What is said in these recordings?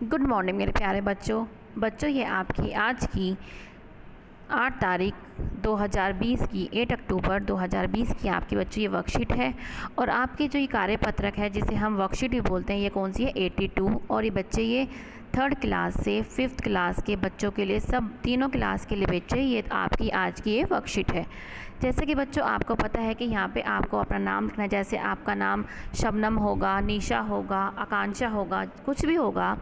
Good morning मेरे प्यारे बच्चों ये आपकी आज की 8 तारीख 2020 की 8 अक्टूबर 2020 की आपकी बच्चों ये वर्कशीट है। और आपके जो ये कार्यपत्रक है जिसे हम वर्कशीट भी बोलते हैं, ये कौन सी है 82। और ये बच्चे ये 3rd क्लास से 5th क्लास के बच्चों के लिए, सब तीनों क्लास के लिए बच्चे, ये आपकी आज की ये वर्कशीट है। जैसे कि बच्चों आपको पता है कि यहाँ पे आपको अपना नाम लिखना है। जैसे आपका नाम शबनम होगा, निशा होगा, आकांक्षा होगा, कुछ भी होगा,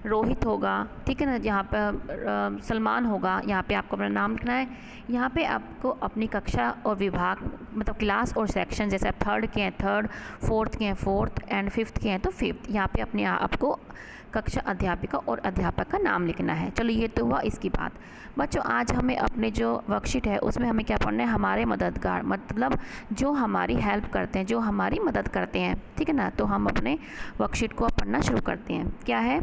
रोहित होगा, ठीक है ना। यहाँ पर सलमान होगा, यहाँ पे आपको अपना नाम लिखना है। यहाँ पे आपको अपनी कक्षा और विभाग, मतलब क्लास और सेक्शन, जैसे आप 3rd के हैं 3rd, 4th के हैं 4th एंड 5th के हैं तो 5th, यहाँ पे अपने आपको कक्षा अध्यापिका और अध्यापक का नाम लिखना है। चलो ये तो हुआ इसकी बात। बच्चों आज हमें अपने जो वर्कशीट है उसमें हमें क्या पढ़ना है, हमारे मददगार, मतलब जो हमारी हेल्प करते हैं, जो हमारी मदद करते हैं, ठीक है ना। तो हम अपने वर्कशीट को पढ़ना शुरू करते हैं। क्या है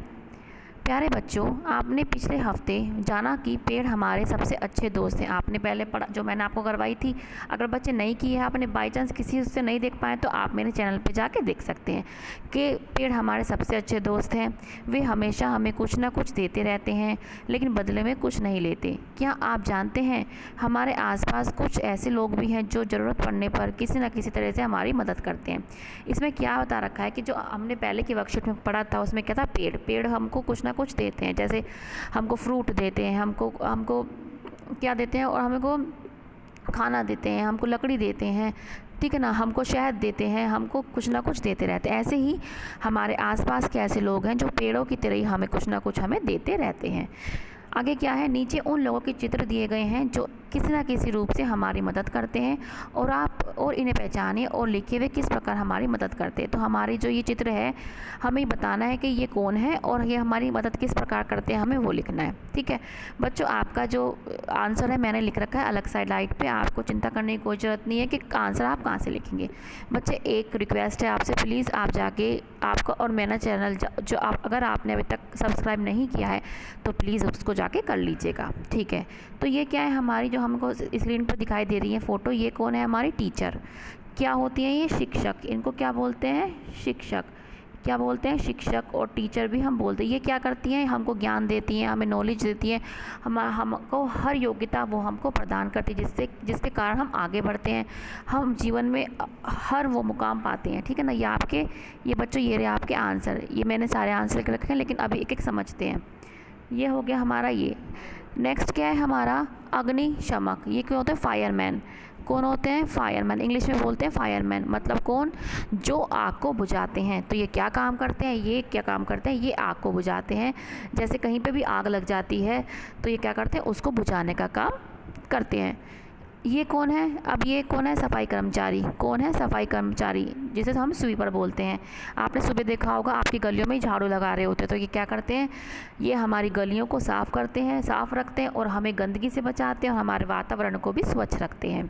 प्यारे बच्चों, आपने पिछले हफ्ते जाना कि पेड़ हमारे सबसे अच्छे दोस्त हैं। आपने पहले पढ़ा, जो मैंने आपको करवाई थी। अगर बच्चे नहीं किए हैं, आपने बाई चांस किसी से नहीं देख पाए तो आप मेरे चैनल पे जाके देख सकते हैं कि पेड़ हमारे सबसे अच्छे दोस्त हैं। वे हमेशा हमें कुछ ना कुछ देते रहते हैं लेकिन बदले में कुछ नहीं लेते। क्या आप जानते हैं हमारे आसपास कुछ ऐसे लोग भी हैं जो ज़रूरत पड़ने पर किसी न किसी तरह से हमारी मदद करते हैं। इसमें क्या बता रखा है कि जो हमने पहले की वर्कशीट में पढ़ा था उसमें क्या था, पेड़ हमको कुछ ना कुछ देते हैं। जैसे हमको फ्रूट देते हैं, हमको क्या देते हैं, और हमको खाना देते हैं, हमको लकड़ी देते हैं, ठीक है ना, हमको शहद देते हैं, हमको कुछ ना कुछ देते रहते हैं। ऐसे ही हमारे आसपास के ऐसे लोग हैं जो पेड़ों की तरह ही हमें कुछ ना कुछ हमें देते रहते हैं। आगे क्या है, नीचे उन लोगों के चित्र दिए गए हैं जो किसी न किसी रूप से हमारी मदद करते हैं और इन्हें पहचानें और लिखे हुए किस प्रकार हमारी मदद करते हैं। तो हमारी जो ये चित्र है हमें बताना है कि ये कौन है और ये हमारी मदद किस प्रकार करते हैं, हमें वो लिखना है। ठीक है बच्चों, आपका जो आंसर है मैंने लिख रखा है अलग साइड लाइट पे। आपको चिंता करने की कोई ज़रूरत नहीं है कि आंसर आप कहाँ से लिखेंगे। बच्चे एक रिक्वेस्ट है आपसे, प्लीज़ आप जाके आपका और मेरा चैनल जो आप अगर आपने अभी तक सब्सक्राइब नहीं किया है तो प्लीज़ उसको जाके कर लीजिएगा। ठीक है, तो ये क्या है, हमारी जो हमको स्क्रीन पर दिखाई दे रही है फ़ोटो, ये कौन है, हमारी टीचर। क्या होती हैं ये, शिक्षक। इनको क्या बोलते हैं, शिक्षक। क्या बोलते हैं, शिक्षक और टीचर भी हम बोलते हैं। ये क्या करती हैं, हमको ज्ञान देती हैं, हमें नॉलेज देती हैं, हमको हर योग्यता वो हमको प्रदान करती है जिसके कारण हम आगे बढ़ते हैं, हम जीवन में हर वो मुकाम पाते हैं। ठीक है ना। ये बच्चों ये रहे आपके आंसर। ये मैंने सारे आंसर लिख रखे हैं लेकिन अभी एक एक समझते हैं। ये हो गया हमारा ये। नेक्स्ट क्या है हमारा, अग्निशमक। ये क्यों होता है, फायरमैन। कौन होते हैं, फायरमैन। इंग्लिश में बोलते हैं फायरमैन, मतलब कौन, जो आग को बुझाते हैं। तो ये क्या काम करते हैं, ये आग को बुझाते हैं। जैसे कहीं पे भी आग लग जाती है तो ये क्या करते हैं, उसको बुझाने का काम करते हैं। ये कौन है, अब ये कौन है, सफाई कर्मचारी। कौन है, सफाई कर्मचारी, जिसे हम स्वीपर बोलते हैं। आपने सुबह देखा होगा आपकी गलियों में ही झाड़ू लगा रहे होते हैं, तो ये क्या करते हैं, ये हमारी गलियों को साफ़ करते हैं, साफ़ रखते हैं और हमें गंदगी से बचाते हैं और हमारे वातावरण को भी स्वच्छ रखते हैं।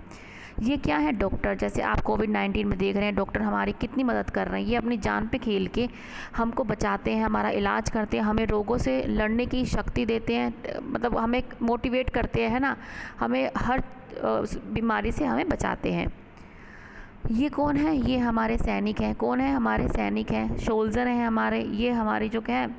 ये क्या है, डॉक्टर। जैसे आप कोविड-19 में देख रहे हैं डॉक्टर हमारी कितनी मदद कर रहे हैं। ये अपनी जान पे खेल के हमको बचाते हैं, हमारा इलाज करते हैं, हमें रोगों से लड़ने की शक्ति देते हैं, मतलब हमें मोटिवेट करते हैं, है ना, हमें हर बीमारी से हमें बचाते हैं। ये कौन है, ये हमारे सैनिक हैं। कौन है, हमारे सैनिक हैं, सोल्जर हैं हमारे। ये हमारी जो क्या है,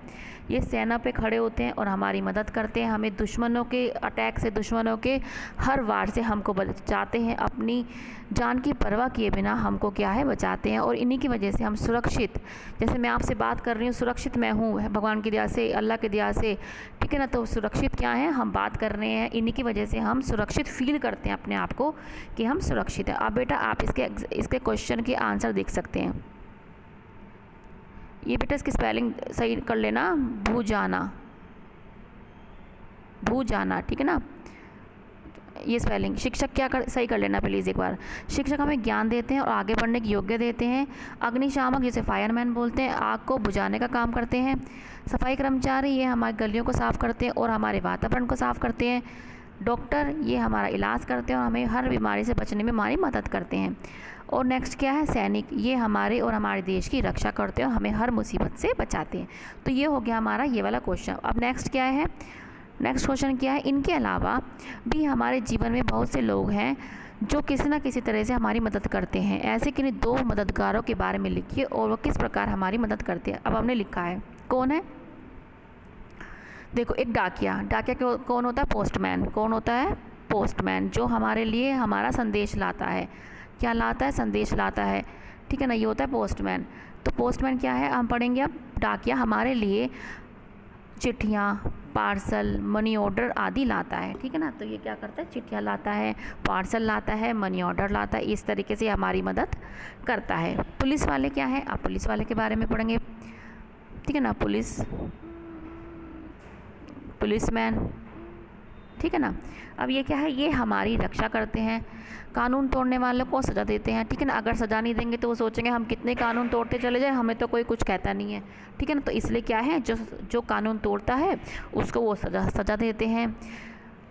ये सेना पे खड़े होते हैं और हमारी मदद करते हैं, हमें दुश्मनों के अटैक से, दुश्मनों के हर वार से हमको बचाते हैं, अपनी जान की परवाह किए बिना हमको क्या है, बचाते हैं। और इन्हीं की वजह से हम सुरक्षित, जैसे मैं आपसे बात कर रही हूँ, सुरक्षित मैं हूँ भगवान की दया से, अल्लाह की दया से, ठीक है ना। तो सुरक्षित क्या है, हम बात कर रहे हैं, इन्हीं की वजह से हम सुरक्षित फील करते हैं अपने आप को कि हम सुरक्षित हैं। अब बेटा आप इसके क्वेश्चन के आंसर देख सकते हैं। ये बेटा इसकी स्पेलिंग सही कर लेना, भूजाना, ठीक है ना, ये स्पेलिंग। शिक्षक सही कर लेना प्लीज़ एक बार। शिक्षक हमें ज्ञान देते हैं और आगे बढ़ने की योग्य देते हैं। अग्निशामक, जिसे फायरमैन बोलते हैं, आग को बुझाने का काम करते हैं। सफाई कर्मचारी, ये हमारी गलियों को साफ़ करते हैं और हमारे वातावरण को साफ़ करते हैं। डॉक्टर, ये हमारा इलाज करते हैं और हमें हर बीमारी से बचने में हमारी मदद करते हैं। और नेक्स्ट क्या है, सैनिक, ये हमारे और हमारे देश की रक्षा करते हैं और हमें हर मुसीबत से बचाते हैं। तो ये हो गया हमारा ये वाला क्वेश्चन। अब नेक्स्ट क्या है, नेक्स्ट क्वेश्चन क्या है, इनके अलावा भी हमारे जीवन में बहुत से लोग हैं जो किसी न किसी तरह से हमारी मदद करते हैं। ऐसे किन्हीं 2 मददगारों के बारे में लिखिए और वो किस प्रकार हमारी मदद करते हैं। अब हमने लिखा है, कौन है, देखो एक डाकिया, डाकिया कौन होता है? पोस्टमैन। कौन होता है? पोस्टमैन, जो हमारे लिए हमारा संदेश लाता है। क्या लाता है? संदेश लाता है, ठीक है ना, ये होता है पोस्टमैन। तो पोस्टमैन क्या है, हम पढ़ेंगे अब। डाकिया हमारे लिए चिट्ठियाँ, पार्सल, मनी ऑर्डर आदि लाता है, ठीक है ना। तो ये क्या करता है? चिट्ठियाँ लाता है, पार्सल लाता है, मनी ऑर्डर लाता है, इस तरीके से हमारी मदद करता है। पुलिस वाले क्या है? आप पुलिस वाले के बारे में पढ़ेंगे, ठीक है ना। पुलिसमैन, ठीक है ना। अब ये क्या है? ये हमारी रक्षा करते हैं, कानून तोड़ने वालों को सज़ा देते हैं, ठीक है ना। अगर सज़ा नहीं देंगे तो वो सोचेंगे हम कितने कानून तोड़ते चले जाए, हमें तो कोई कुछ कहता नहीं है, ठीक है ना। तो इसलिए क्या है, जो कानून तोड़ता है उसको वो सज़ा देते हैं।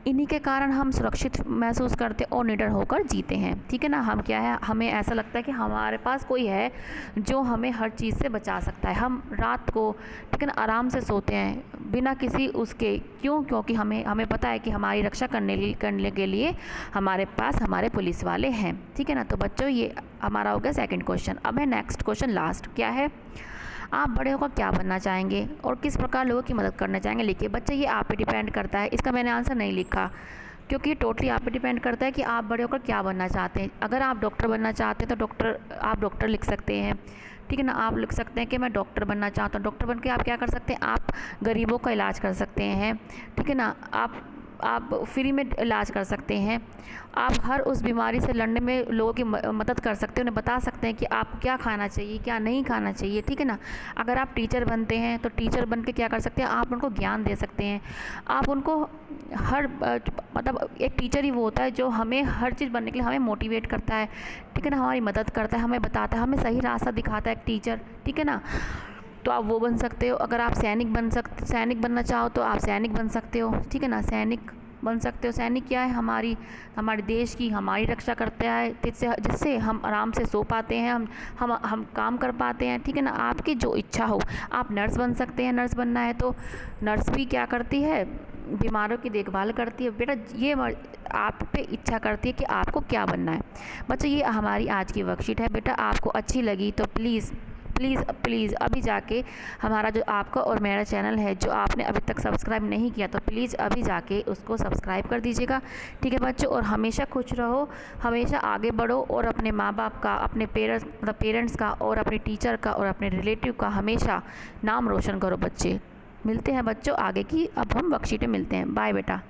इन्हीं के कारण हम सुरक्षित महसूस करते और निडर होकर जीते हैं, ठीक है ना। हम क्या है, हमें ऐसा लगता है कि हमारे पास कोई है जो हमें हर चीज़ से बचा सकता है। हम रात को, ठीक है ना, आराम से सोते हैं बिना किसी उसके, क्योंकि हमें पता है कि हमारी रक्षा करने के लिए हमारे पास हमारे पुलिस वाले हैं, ठीक है ना। तो बच्चों ये हमारा हो गया सेकंड क्वेश्चन। अब है नेक्स्ट क्वेश्चन, लास्ट, क्या है? आप बड़े होकर क्या बनना चाहेंगे और किस प्रकार लोगों की मदद करना चाहेंगे? लिखिए बच्चे, ये आप पे डिपेंड करता है। इसका मैंने आंसर नहीं लिखा क्योंकि टोटली आप पे डिपेंड करता है कि आप बड़े होकर क्या बनना चाहते हैं। अगर आप डॉक्टर बनना चाहते हैं तो आप डॉक्टर लिख सकते हैं, ठीक है ना। आप लिख सकते हैं कि मैं डॉक्टर बनना चाहता हूँ। डॉक्टर बन के आप क्या कर सकते हैं? आप गरीबों का इलाज कर सकते हैं, ठीक है ना। आप फ्री में इलाज कर सकते हैं। आप हर उस बीमारी से लड़ने में लोगों की मदद कर सकते हैं, उन्हें बता सकते हैं कि आपको क्या खाना चाहिए, क्या नहीं खाना चाहिए, ठीक है ना। अगर आप टीचर बनते हैं तो टीचर बन के क्या कर सकते हैं? आप उनको ज्ञान दे सकते हैं। आप उनको मतलब एक टीचर ही वो होता है जो हमें हर चीज़ बनने के लिए हमें मोटिवेट करता है, ठीक है ना, हमारी मदद करता है, हमें बताता है, हमें सही रास्ता दिखाता है एक टीचर, ठीक है ना। तो आप वो बन सकते हो। अगर आप सैनिक बनना चाहो तो आप सैनिक बन सकते हो, ठीक है ना, सैनिक बन सकते हो। सैनिक क्या है? हमारे देश की हमारी रक्षा करता है, जिससे हम आराम से सो पाते हैं, हम काम कर पाते हैं, ठीक है ना। आपकी जो इच्छा हो, आप नर्स बन सकते हैं। नर्स बनना है तो नर्स भी क्या करती है? बीमारों की देखभाल करती है। बेटा ये आप पे इच्छा करती है कि आपको क्या बनना है। बच्चों ये हमारी आज की वर्कशीट है। बेटा आपको अच्छी लगी तो प्लीज़ अभी जाके हमारा जो आपका और मेरा चैनल है जो आपने अभी तक सब्सक्राइब नहीं किया तो प्लीज़ अभी जाके उसको सब्सक्राइब कर दीजिएगा, ठीक है बच्चों। और हमेशा खुश रहो, हमेशा आगे बढ़ो और अपने माँ बाप का, अपने पेरेंट्स का और अपने टीचर का और अपने रिलेटिव का हमेशा नाम रोशन करो बच्चे। मिलते हैं बच्चों आगे की, अब हम वर्कशीट में मिलते हैं। बाय बेटा।